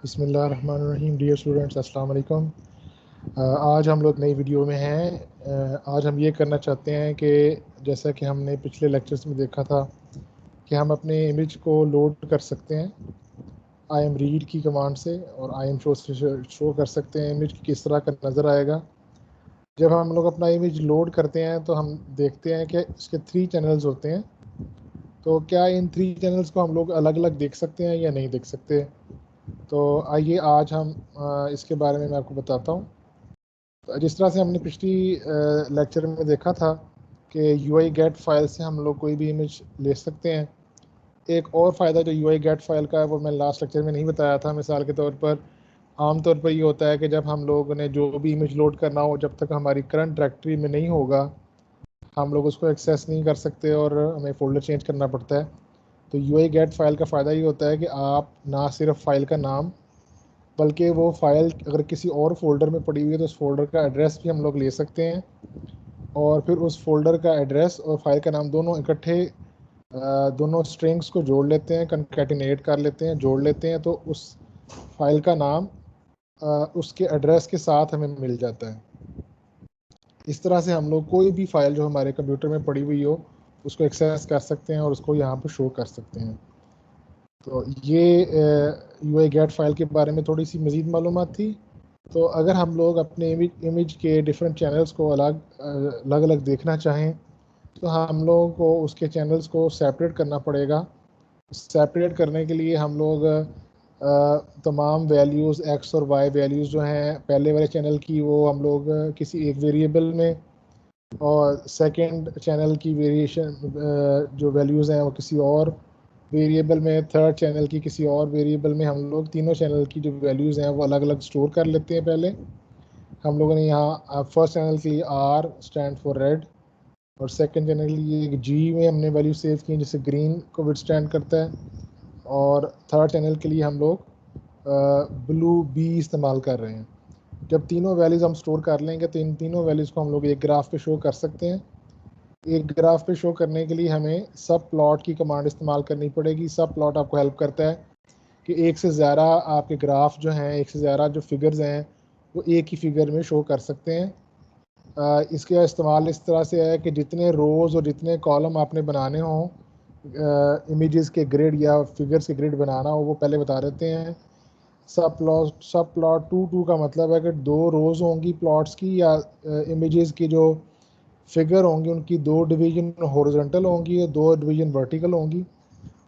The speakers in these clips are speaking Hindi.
बिस्मिल्लाहिर्रहमानिर्रहीम। डियर स्टूडेंट्स, अस्सलाम वालेकुम। आज हम लोग नई वीडियो में हैं। आज हम ये करना चाहते हैं कि जैसा कि हमने पिछले लेक्चर्स में देखा था कि हम अपने इमेज को लोड कर सकते हैं आई एम रीड की कमांड से, और आई एम शो से शो कर सकते हैं इमेज किस तरह का नज़र आएगा। जब हम लोग अपना इमेज लोड करते हैं तो हम देखते हैं कि इसके 3 चैनल्स होते हैं। तो क्या इन 3 चैनल्स को हम लोग अलग अलग देख सकते हैं या नहीं देख सकते? तो आइए आज हम इसके बारे में मैं आपको बताता हूँ। तो जिस तरह से हमने पिछली लेक्चर में देखा था कि UI गेट फाइल से हम लोग कोई भी इमेज ले सकते हैं। एक और फ़ायदा जो UI गेट फाइल का है वो मैं लास्ट लेक्चर में नहीं बताया था। मिसाल के तौर पर आमतौर पर ये होता है कि जब हम लोग ने जो भी इमेज लोड करना हो, जब तक हमारी करंट डायरेक्टरी में नहीं होगा हम लोग उसको एक्सेस नहीं कर सकते और हमें फ़ोल्डर चेंज करना पड़ता है। तो UI गेट फाइल का फ़ायदा ये होता है कि आप ना सिर्फ फ़ाइल का नाम, बल्कि वो फ़ाइल अगर किसी और फोल्डर में पड़ी हुई है तो उस फोल्डर का एड्रेस भी हम लोग ले सकते हैं, और फिर उस फोल्डर का एड्रेस और फाइल का नाम दोनों इकट्ठे दोनों स्ट्रिंग्स को जोड़ लेते हैं, कंकैटिनेट कर लेते हैं, जोड़ लेते हैं, तो उस फाइल का नाम उसके एड्रेस के साथ हमें मिल जाता है। इस तरह से हम लोग कोई भी फ़ाइल जो हमारे कंप्यूटर में पड़ी हुई हो उसको एक्सेस कर सकते हैं और उसको यहाँ पर शो कर सकते हैं। तो ये UI गेट फाइल के बारे में थोड़ी सी मज़ीद मालूमात थी। तो अगर हम लोग अपने इमेज के डिफरेंट चैनल्स को अलग अलग देखना चाहें तो हम लोगों को उसके चैनल्स को सेपरेट करना पड़ेगा। सेपरेट करने के लिए हम लोग तमाम वैल्यूज़ एक्स और वाई वैल्यूज़ जो हैं पहले वाले चैनल की, वो हम लोग किसी एक वेरिएबल में, और सेकंड चैनल की वेरिएशन जो वैल्यूज़ हैं वो किसी और वेरिएबल में, थर्ड चैनल की किसी और वेरिएबल में, हम लोग तीनों चैनल की जो वैल्यूज़ हैं वो अलग अलग स्टोर कर लेते हैं। पहले हम लोगों ने यहाँ फर्स्ट चैनल के लिए R स्टैंड फॉर रेड, और सेकंड चैनल के लिए G में हमने वैल्यू सेव की जिससे ग्रीन को विथस्टैंड करता है, और थर्ड चैनल के लिए हम लोग ब्लू B इस्तेमाल कर रहे हैं। जब तीनों वैल्यूज़ हम स्टोर कर लेंगे तो इन तीनों वैल्यूज़ को हम लोग एक ग्राफ पे शो कर सकते हैं। एक ग्राफ पे शो करने के लिए हमें सब प्लॉट की कमांड इस्तेमाल करनी पड़ेगी। सब प्लॉट आपको हेल्प करता है कि एक से ज़्यादा आपके ग्राफ जो हैं, एक से ज़्यादा जो फिगर्स हैं वो एक ही फिगर में शो कर सकते हैं। इसका इस्तेमाल इस तरह से है कि जितने रोज़ और जितने कॉलम आपने बनाने हों, इमेजेस के ग्रिड या फिगर्स के ग्रिड बनाना हो, वो पहले बता देते हैं। सब प्लॉट टू का मतलब है कि 2 रोज़ होंगी प्लॉट्स की, या इमेजेस की जो फिगर होंगी उनकी 2 डिवीज़न हॉरिजॉन्टल होंगी और 2 डिवीज़न वर्टिकल होंगी,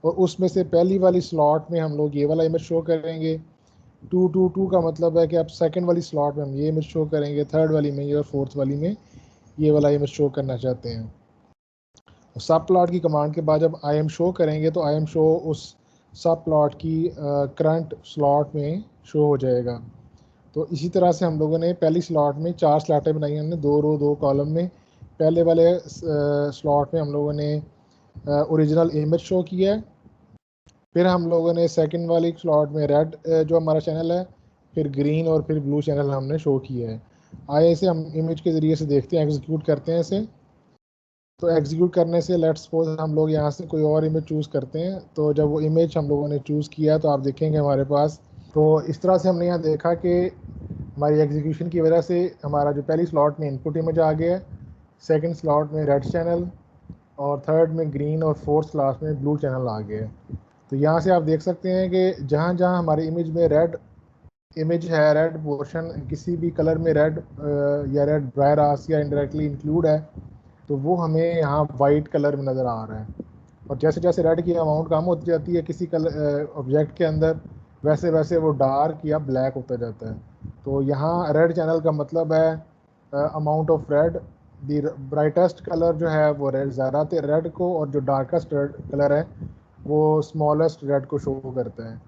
और उसमें से पहली वाली स्लॉट में हम लोग ये वाला इमेज शो करेंगे। 2 का मतलब है कि अब सेकंड वाली स्लॉट में हम ये इमेज शो करेंगे, थर्ड वाली में ये, और फोर्थ वाली में ये वाला इमेज शो करना चाहते हैं। सब प्लॉट की कमांड के बाद जब आई एम शो करेंगे तो आई एम शो उस सब प्लॉट की करंट स्लॉट में शो हो जाएगा। तो इसी तरह से हम लोगों ने पहली स्लॉट में 4 स्लॉटें बनाई, हमने 2 रो 2 कॉलम में। पहले वाले स्लॉट में हम लोगों ने ओरिजिनल इमेज शो किया है। फिर हम लोगों ने सेकंड वाली स्लॉट में रेड जो हमारा चैनल है, फिर ग्रीन और फिर ब्लू चैनल हमने शो किया है। आइए इसे हम इमेज के ज़रिए से देखते हैं, एग्जीक्यूट करते हैं इसे। तो एग्जीक्यूट करने से लेट्स सपोज हम लोग यहाँ से कोई और इमेज चूज़ करते हैं। तो जब वो इमेज हम लोगों ने चूज़ किया तो आप देखेंगे हमारे पास, तो इस तरह से हमने यहाँ देखा कि हमारी एग्जीक्यूशन की वजह से हमारा जो पहली स्लॉट में इनपुट इमेज आ गया है, सेकंड स्लॉट में रेड चैनल, और थर्ड में ग्रीन, और फोर्थ स्लॉट में ब्लू चैनल आ गया है। तो यहाँ से आप देख सकते हैं कि जहाँ जहाँ हमारे इमेज में रेड इमेज है, रेड पोर्शन किसी भी कलर में रेड या रेड बाय रास या इनडायरेक्टली इंक्लूड है, तो वो हमें यहाँ वाइट कलर में नज़र आ रहा है। और जैसे जैसे रेड की अमाउंट कम होती जाती है किसी कलर ऑब्जेक्ट के अंदर, वैसे वैसे वो डार्क या ब्लैक होता जाता है। तो यहाँ रेड चैनल का मतलब है amount of red, the brightest colour जो है वो रेड ज़्यादा थे रेड को, और जो डार्केस्ट कलर है वो स्मॉलेस्ट रेड को शो करता है।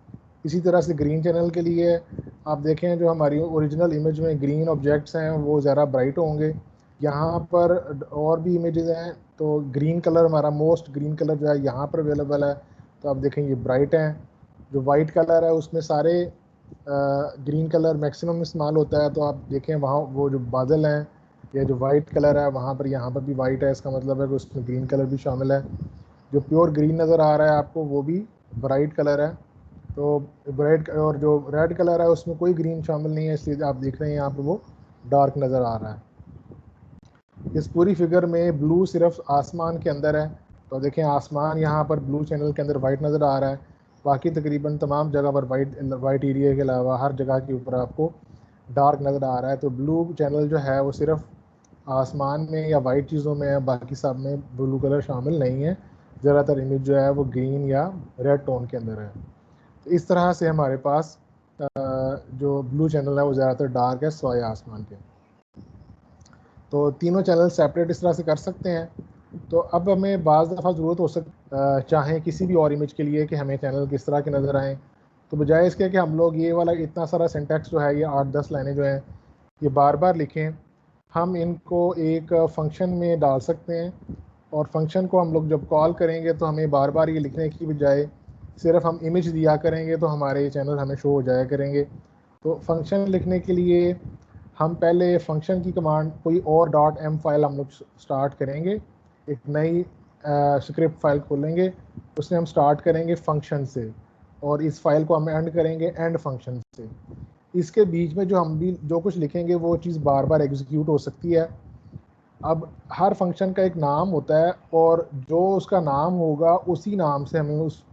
इसी तरह से ग्रीन चैनल के लिए आप देखें, जो हमारी ओरिजिनल इमेज में ग्रीन ऑब्जेक्ट्स हैं वो ज़्यादा ब्राइट होंगे। यहाँ पर और भी इमेजेस हैं, तो ग्रीन कलर हमारा मोस्ट ग्रीन कलर जो है यहाँ पर अवेलेबल है, तो आप देखें ये ब्राइट हैं। जो वाइट कलर है उसमें सारे ग्रीन कलर मैक्सिमम इस्तेमाल होता है, तो आप देखें वहाँ वो जो बादल हैं या जो वाइट कलर है वहाँ पर, यहाँ पर भी वाइट है, इसका मतलब है कि उसमें ग्रीन कलर भी शामिल है। जो प्योर ग्रीन नज़र आ रहा है आपको वो भी ब्राइट कलर है। तो ब्राइट और जो रेड कलर है उसमें कोई ग्रीन शामिल नहीं है, इसलिए आप देख रहे हैं यहाँ पे वो डार्क नज़र आ रहा है। इस पूरी फिगर में ब्लू सिर्फ आसमान के अंदर है, तो देखें आसमान यहाँ पर ब्लू चैनल के अंदर वाइट नज़र आ रहा है, बाकी तकरीबन तमाम जगह पर वाइट एरिया के अलावा हर जगह के ऊपर आपको डार्क नज़र आ रहा है। तो ब्लू चैनल जो है वो सिर्फ आसमान में या वाइट चीज़ों में है, बाकी सब में ब्लू कलर शामिल नहीं है। ज़्यादातर इमेज जो है वो ग्रीन या रेड टोन के अंदर है। तो इस तरह से हमारे पास जो ब्लू चैनल है वो ज़्यादातर डार्क है सवाए आसमान के। तो तीनों चैनल सेपरेट इस तरह से कर सकते हैं। तो अब हमें बाज़ दफ़ा ज़रूरत हो चाहे किसी भी और इमेज के लिए कि हमें चैनल किस तरह के नज़र आएँ, तो बजाय इसके कि हम लोग ये वाला इतना सारा सिंटैक्स जो है, ये 8-10 लाइनें जो हैं ये बार बार लिखें, हम इनको एक फंक्शन में डाल सकते हैं। और फंक्शन को हम लोग जब कॉल करेंगे तो हमें बार बार ये लिखने की बजाय सिर्फ हम इमेज दिया करेंगे तो हमारे चैनल हमें शो हो जाया करेंगे। तो फंक्शन लिखने के लिए हम पहले फंक्शन की कमांड कोई और .m फाइल हम लोग स्टार्ट करेंगे, एक नई स्क्रिप्ट फाइल खोलेंगे, उसमें हम स्टार्ट करेंगे फंक्शन से और इस फाइल को हम एंड करेंगे एंड फंक्शन से। इसके बीच में जो हम भी जो कुछ लिखेंगे वो चीज़ बार बार एग्जीक्यूट हो सकती है। अब हर फंक्शन का एक नाम होता है और जो उसका नाम होगा उसी नाम से हमें उस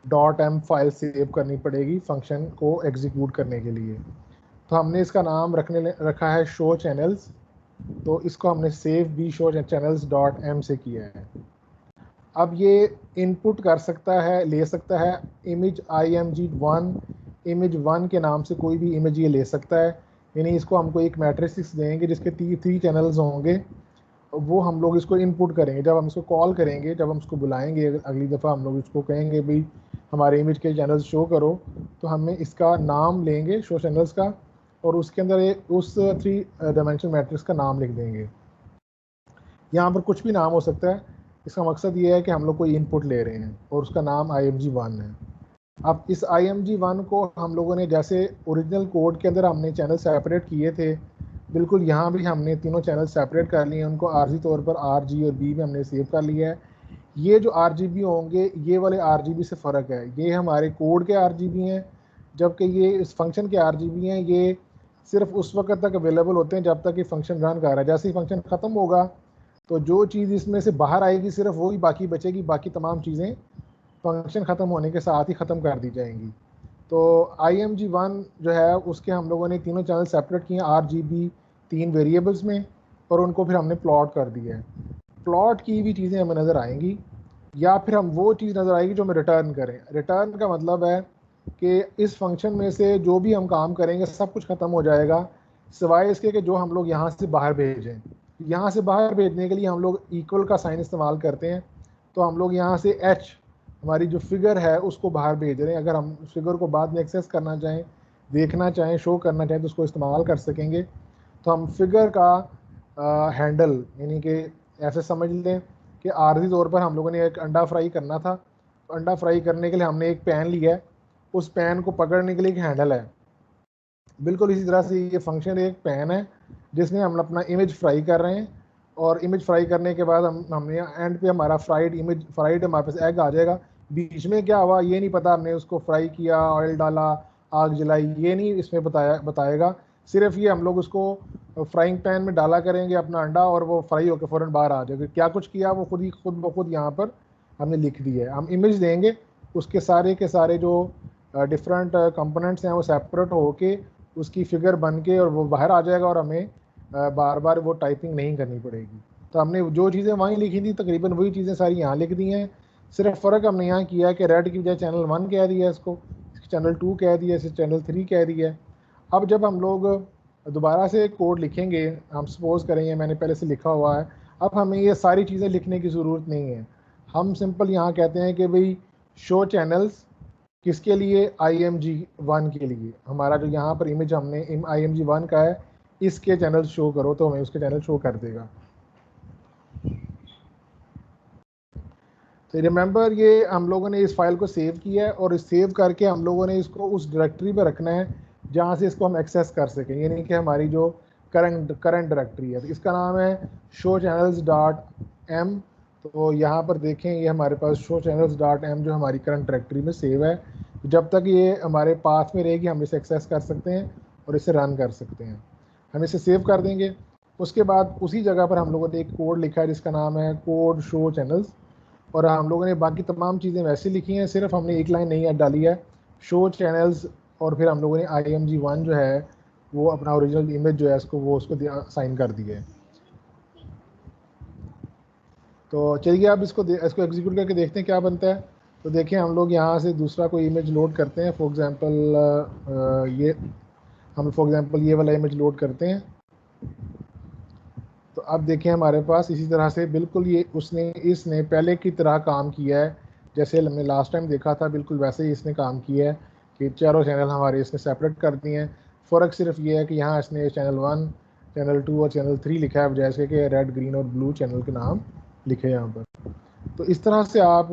.m फाइल सेव करनी पड़ेगी फंक्शन को एग्जीक्यूट करने के लिए। तो हमने इसका नाम रखा है शो चैनल्स, तो इसको हमने सेव भी शो चैनल्स .m से किया है। अब ये इनपुट कर सकता है, ले सकता है इमेज img1, इमेज 1 के नाम से कोई भी इमेज ये ले सकता है। यानी इसको हमको एक मैट्रिक्स देंगे जिसके 3 चैनल्स होंगे, वो हम लोग इसको इनपुट करेंगे। जब हम इसको कॉल करेंगे, जब हम इसको बुलाएंगे अगली दफ़ा, हम लोग इसको कहेंगे भाई हमारे इमेज के चैनल्स शो करो, तो हमें इसका नाम लेंगे शो चैनल्स का और उसके अंदर उस 3 डायमेंशनल मैट्रिक्स का नाम लिख देंगे। यहाँ पर कुछ भी नाम हो सकता है, इसका मकसद ये है कि हम लोग कोई इनपुट ले रहे हैं और उसका नाम img1 है। अब इस img1 को हम लोगों ने जैसे ओरिजिनल कोड के अंदर हमने चैनल सेपरेट किए थे, बिल्कुल यहाँ भी हमने तीनों चैनल सेपरेट कर लिए हैं, उनको आर्जी तौर पर RG और B में हमने सेव कर लिया है। ये जो RGB होंगे ये वाले RGB से फ़र्क है, ये हमारे कोड के RGB हैं, जबकि ये इस फंक्शन के RGB हैं। ये सिर्फ उस वक्त तक अवेलेबल होते हैं जब तक ये फंक्शन रन कर रहा है। जैसे ही फंक्शन ख़त्म होगा तो जो चीज़ इसमें से बाहर आएगी सिर्फ वही बाकी बचेगी, बाकी तमाम चीज़ें फंक्शन ख़त्म होने के साथ ही ख़त्म कर दी जाएंगी। तो img1 जो है उसके हम लोगों ने तीनों चैनल सेपरेट किए RGB 3 वेरिएबल्स में और उनको फिर हमने प्लॉट कर दिया है। प्लॉट की भी चीज़ें हमें नज़र आएंगी या फिर हम वो चीज़ नज़र आएगी जो हमें रिटर्न करें। रिटर्न का मतलब है कि इस फंक्शन में से जो भी हम काम करेंगे सब कुछ ख़त्म हो जाएगा सिवाय इसके कि जो हम लोग यहाँ से बाहर भेजें। यहाँ से बाहर भेजने के लिए हम लोग इक्वल का साइन इस्तेमाल करते हैं। तो हम लोग यहाँ से h हमारी जो फिगर है उसको बाहर भेज रहे हैं। अगर हम फिगर को बाद में एक्सेस करना चाहें, देखना चाहें, शो करना चाहें तो उसको इस्तेमाल कर सकेंगे। तो हम फिगर का हैंडल यानी कि ऐसे समझ लें कि आर्जी तौर पर हम लोगों ने एक अंडा फ्राई करना था, तो अंडा फ्राई करने के लिए हमने एक पैन लिया है, उस पैन को पकड़ने के लिए एक हैंडल है। बिल्कुल इसी तरह से ये फंक्शन एक पैन है जिसमें हम अपना इमेज फ्राई कर रहे हैं और इमेज फ्राई करने के बाद हमने एंड पे हमारा फ्राइड हमारे पास एग आ जाएगा। बीच में क्या हुआ ये नहीं पता, हमने उसको फ्राई किया, ऑयल डाला, आग जलाई, ये नहीं इसमें बताएगा। सिर्फ ये हम लोग उसको फ्राइंग पैन में डाला करेंगे अपना अंडा और वो फ्राई होकर फ़ौरन बाहर आ जाएगा। क्या कुछ किया वो खुद ब खुद यहाँ पर हमने लिख दिया है। हम इमेज देंगे, उसके सारे के सारे जो डिफरेंट कंपोनेंट्स हैं वो सेपरेट होके उसकी फिगर बन के और वो बाहर आ जाएगा और हमें बार बार वो टाइपिंग नहीं करनी पड़ेगी। तो हमने जो चीज़ें वहीं लिखी थी तकरीबन वही चीज़ें सारी यहाँ लिख दी हैं। सिर्फ फ़र्क हमने यहाँ किया है कि रेड की बजाय चैनल 1 कह दिया, इसको चैनल 2 कह दिया, इसे चैनल 3 कह दिया है। अब जब हम लोग दोबारा से कोड लिखेंगे, हम सपोज़ करेंगे मैंने पहले से लिखा हुआ है, अब हमें ये सारी चीज़ें लिखने की ज़रूरत नहीं है। हम सिंपल यहाँ कहते हैं कि भाई शो चैनल्स किसके लिए, img1 के लिए। हमारा जो यहाँ पर इमेज हमने img1 का है इसके चैनल शो करो, तो हमें उसके चैनल शो कर देगा। तो रिमेंबर ये हम लोगों ने इस फाइल को सेव किया है और इस सेव करके हम लोगों ने इसको उस डायरेक्टरी पर रखना है जहाँ से इसको हम एक्सेस कर सकें, यानी कि हमारी जो करंट डायरेक्टरी है। तो इसका नाम है showchannels.m। तो यहाँ पर देखें ये हमारे पास showchannels.m जो हमारी करंट डायरेक्टरी में सेव है। जब तक ये हमारे पास में रहेगी हम इसे एक्सेस कर सकते हैं और इसे रन कर सकते हैं। हम इसे सेव कर देंगे। उसके बाद उसी जगह पर हम लोगों ने एक कोड लिखा है जिसका नाम है कोड शो चैनल्स, और हम लोगों ने बाकी तमाम चीज़ें वैसे लिखी हैं, सिर्फ हमने एक लाइन नहीं डाली है शो चैनल्स, और फिर हम लोगों ने img1 जो है वो अपना ओरिजिनल इमेज जो है उसको साइन कर दिए। तो चलिए आप इसको एग्जीक्यूट करके देखते हैं क्या बनता है। तो देखिए हम लोग यहाँ से दूसरा कोई इमेज लोड करते हैं, फॉर एग्ज़ाम्पल ये वाला इमेज लोड करते हैं। तो अब देखिए हमारे पास इसी तरह से बिल्कुल इसने पहले की तरह काम किया है, जैसे हमने लास्ट टाइम देखा था बिल्कुल वैसे ही इसने काम किया है कि चारों चैनल हमारे इसने सेपरेट कर दिए हैं। फ़र्क सिर्फ ये है कि यहाँ इसने चैनल 1, चैनल 2 और चैनल 3 लिखा है, जैसे कि रेड, ग्रीन और ब्लू चैनल के नाम लिखे हैं यहाँ पर। तो इस तरह से आप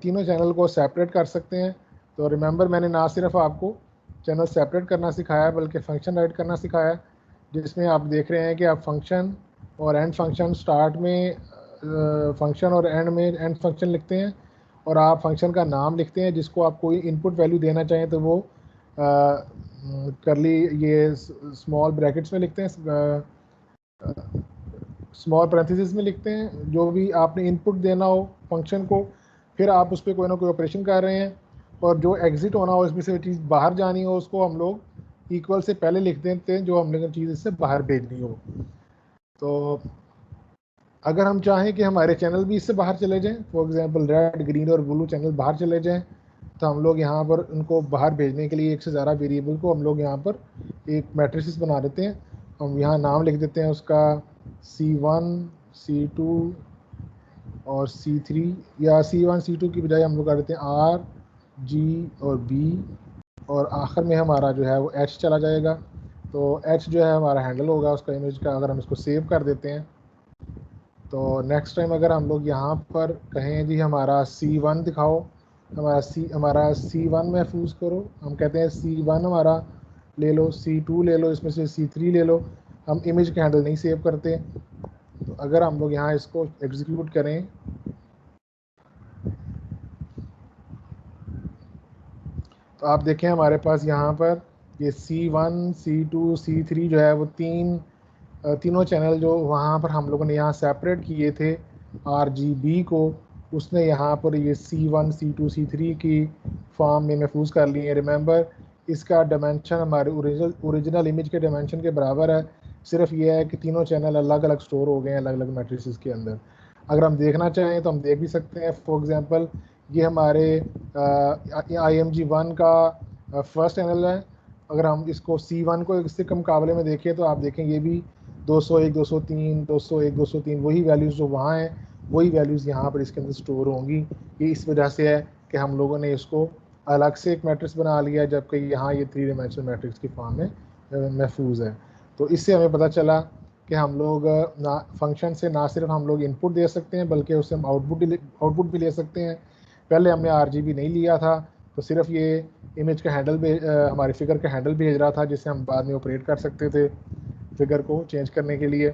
तीनों चैनल को सेपरेट कर सकते हैं। तो रिमेंबर, मैंने ना सिर्फ आपको चैनल सेपरेट करना सिखाया बल्कि फ़ंक्शन राइट करना सिखाया, जिसमें आप देख रहे हैं कि आप फंक्शन और एंड फंक्शन, स्टार्ट में फंक्शन और एंड में एंड फंक्शन लिखते हैं, और आप फंक्शन का नाम लिखते हैं जिसको आप कोई इनपुट वैल्यू देना चाहें तो वो करली ये स्मॉल ब्रैकेट्स में लिखते हैं, स्मॉल पैरेंथेसिस में लिखते हैं जो भी आपने इनपुट देना हो फंक्शन को। फिर आप उस पर कोई ना कोई ऑपरेशन कर रहे हैं, और जो एग्ज़िट होना हो, इसमें से चीज़ बाहर जानी हो, उसको हम लोग इक्वल से पहले लिख देते हैं जो हमने चीज़ इससे बाहर भेजनी हो। तो अगर हम चाहें कि हमारे चैनल भी इससे बाहर चले जाएं, फॉर एग्जांपल रेड, ग्रीन और ब्लू चैनल बाहर चले जाएं, तो हम लोग यहाँ पर उनको बाहर भेजने के लिए एक से ज़्यादा वेरिएबल को हम लोग यहाँ पर एक मैट्रिसेस बना देते हैं। हम यहाँ नाम लिख देते हैं उसका C1, C2 और C3, या C1 C2 की बजाय हम लोग कर देते हैं R, G और B, और आखिर में हमारा जो है वो H चला जाएगा। तो H जो है हमारा हैंडल होगा उसका इमेज का। अगर हम इसको सेव कर देते हैं तो नेक्स्ट टाइम अगर हम लोग यहाँ पर कहें जी हमारा C1 दिखाओ, हमारा C1 महफूज करो, हम कहते हैं C1 हमारा ले लो, C2 ले लो, इसमें से C3 ले लो, हम इमेज के हैंडल नहीं सेव करते। तो अगर हम लोग यहाँ इसको एग्जीक्यूट करें तो आप देखें हमारे पास यहाँ पर ये C1, C2, C3 जो है वो तीनों चैनल जो वहाँ पर हम लोगों ने यहाँ सेपरेट किए थे RGB को, उसने यहाँ पर ये C1, C2, C3 की फॉर्म में महफूज कर लिए हैं। रिमेंबर, इसका डायमेंशन हमारे ओरिजिनल इमेज के डायमेंशन के बराबर है, सिर्फ ये है कि तीनों चैनल अलग अलग स्टोर हो गए हैं अलग अलग मैट्रिसेस के अंदर। अगर हम देखना चाहें तो हम देख भी सकते हैं। फॉर एग्ज़ाम्पल ये हमारे img1 का फर्स्ट चैनल है। अगर हम इसको C1 को इससे कम मुकाबले में देखें तो आप देखें ये भी 201, 203, 201, 203 वही वैल्यूज़ जो वहाँ हैं वही वैल्यूज़ यहाँ पर इसके अंदर स्टोर होंगी। ये इस वजह से है कि हम लोगों ने इसको अलग से एक मैट्रिक्स बना लिया, जबकि यहाँ ये 3 डायमेंशनल मैट्रिक्स की फॉर्म में महफूज है। तो इससे हमें पता चला कि हम लोग फंक्शन से ना सिर्फ हम लोग इनपुट दे सकते हैं बल्कि उससे हम आउटपुट भी ले सकते हैं। पहले हमने RGB नहीं लिया था, तो सिर्फ ये इमेज का हैंडल हमारे फिगर का हैंडल भेज रहा था, जिससे हम बाद में ऑपरेट कर सकते थे फिगर को चेंज करने के लिए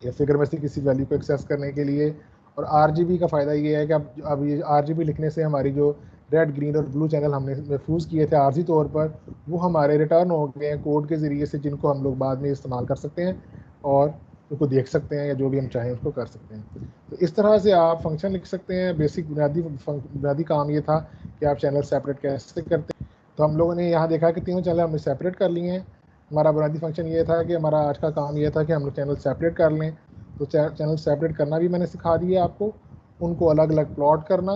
या फिगर में से किसी वैल्यू को एक्सेस करने के लिए। और RGB का फ़ायदा ये है कि अब ये RGB लिखने से हमारी जो रेड, ग्रीन और ब्लू चैनल हमने महफूज किए थे आर्जी तौर पर, वो हमारे रिटर्न हो गए हैं कोड के ज़रिए से, जिनको हम लोग बाद में इस्तेमाल कर सकते हैं और उनको देख सकते हैं या जो भी हम चाहें उसको कर सकते हैं। तो इस तरह से आप फंक्शन लिख सकते हैं। बेसिक बुनियादी काम ये था कि आप चैनल सेपरेट कैसे करते हैं। तो हम लोगों ने यहाँ देखा कि तीनों चैनल हमने सेपरेट कर लिए हैं। हमारा बुनियादी फंक्शन ये था कि हमारा आज का काम ये था कि हम लोग चैनल सेपरेट कर लें। तो चैनल सेपरेट करना भी मैंने सिखा दिया आपको, उनको अलग अलग प्लॉट करना,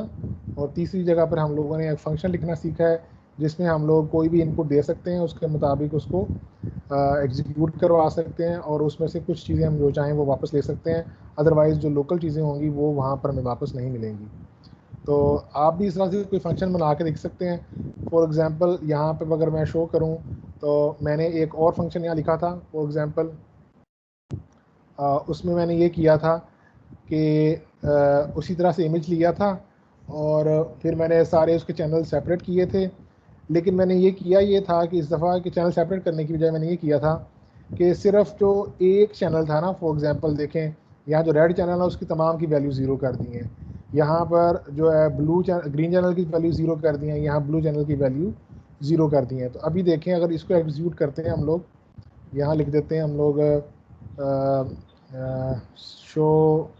और तीसरी जगह पर हम लोगों ने एक फंक्शन लिखना सीखा है जिसमें हम लोग कोई भी इनपुट दे सकते हैं, उसके मुताबिक उसको एग्जीक्यूट करवा सकते हैं, और उसमें से कुछ चीज़ें हम जो चाहें वो वापस ले सकते हैं। अदरवाइज़ जो लोकल चीज़ें होंगी वो वहाँ पर हमें वापस नहीं मिलेंगी। तो आप भी इस तरह से कोई फंक्शन बना के देख सकते हैं। फॉर एग्ज़ाम्पल यहाँ पर अगर मैं शो करूँ तो मैंने एक और फंक्शन यहाँ लिखा था। फॉर एग्ज़ाम्पल उसमें मैंने ये किया था कि उसी तरह से इमेज लिया था और फिर मैंने सारे उसके चैनल सेपरेट किए थे। लेकिन मैंने ये था कि इस दफ़ा के चैनल सेपरेट करने की बजाय मैंने ये किया था कि सिर्फ जो एक चैनल था ना, फॉर एग्ज़ाम्पल देखें यहाँ जो रेड चैनल है उसकी तमाम की वैल्यू 0 कर दी है, यहाँ पर जो है ग्रीन चैनल की वैल्यू 0 कर दी है, यहाँ ब्लू चैनल की वैल्यू 0 कर दी है। तो अभी देखें, अगर इसको एग्जीक्यूट करते हैं हम लोग, यहाँ लिख देते हैं हम लोग शो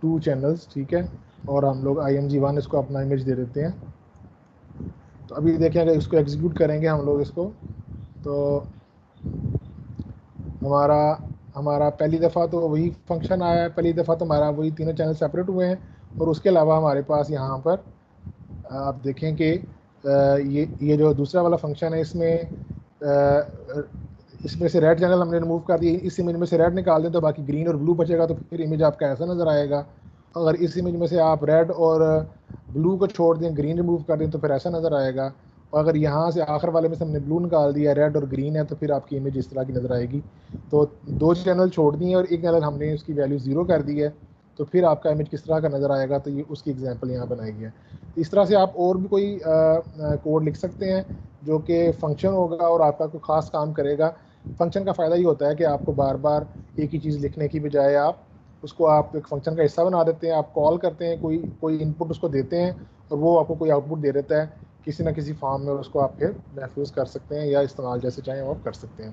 2 चैनल्स, ठीक है, और हम लोग img1 इसको अपना इमेज दे देते हैं। तो अभी देखें, अगर इसको एग्जीक्यूट करेंगे हम लोग इसको, तो हमारा पहली दफ़ा तो वही फंक्शन आया है, पहली दफ़ा तो हमारा वही तीनों चैनल सेपरेट हुए हैं, और उसके अलावा हमारे पास यहाँ पर आप देखें कि ये जो दूसरा वाला फंक्शन है, इसमें से रेड चैनल हमने रिमूव कर दिए। इस इमेज में से रेड निकाल दें तो बाकी ग्रीन और ब्लू बचेगा, तो फिर इमेज आपका ऐसा नज़र आएगा। अगर इस इमेज में से आप रेड और ब्लू को छोड़ दें, ग्रीन रिमूव कर दें, तो फिर ऐसा नज़र आएगा। और अगर यहाँ से आखिर वाले में से हमने ब्लू निकाल दिया, रेड और ग्रीन है, तो फिर आपकी इमेज इस तरह की नज़र आएगी। तो 2 चैनल छोड़ दिए और एक चैनल हमने उसकी वैल्यू 0 कर दी है, तो फिर आपका इमेज किस तरह का नज़र आएगा, तो ये उसकी एग्जांपल यहाँ बनाई है। इस तरह से आप और भी कोई कोड लिख सकते हैं जो कि फंक्शन होगा और आपका कोई ख़ास काम करेगा। फंक्शन का फ़ायदा ये होता है कि आपको बार बार एक ही चीज़ लिखने की बजाय आप उसको एक फंक्शन का हिस्सा बना देते हैं। आप कॉल करते हैं, कोई इनपुट उसको देते हैं, और वो आपको कोई आउटपुट दे देता है किसी ना किसी फॉर्म में। उसको आप फिर महफूज कर सकते हैं या इस्तेमाल जैसे चाहें वो आप कर सकते हैं।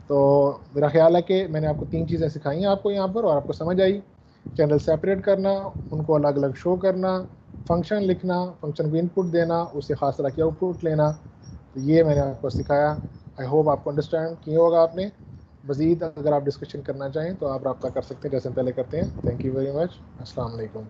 तो मेरा ख्याल है कि मैंने आपको 3 चीज़ें सिखाई हैं आपको यहाँ पर, और आपको समझ आई। चैनल सेपरेट करना, उनको अलग अलग शो करना, फंक्शन लिखना, फंक्शन को इनपुट देना, उससे ख़ास तरह की आउटपुट लेना। तो ये मैंने आपको सिखाया। आई होप आपको अंडरस्टैंड किया होगा आपने। मज़ीद अगर आप डिस्कशन करना चाहें तो आप रब्ता कर सकते हैं जैसे हम पहले करते हैं। Thank you very much. अस्सलाम वालेकुम।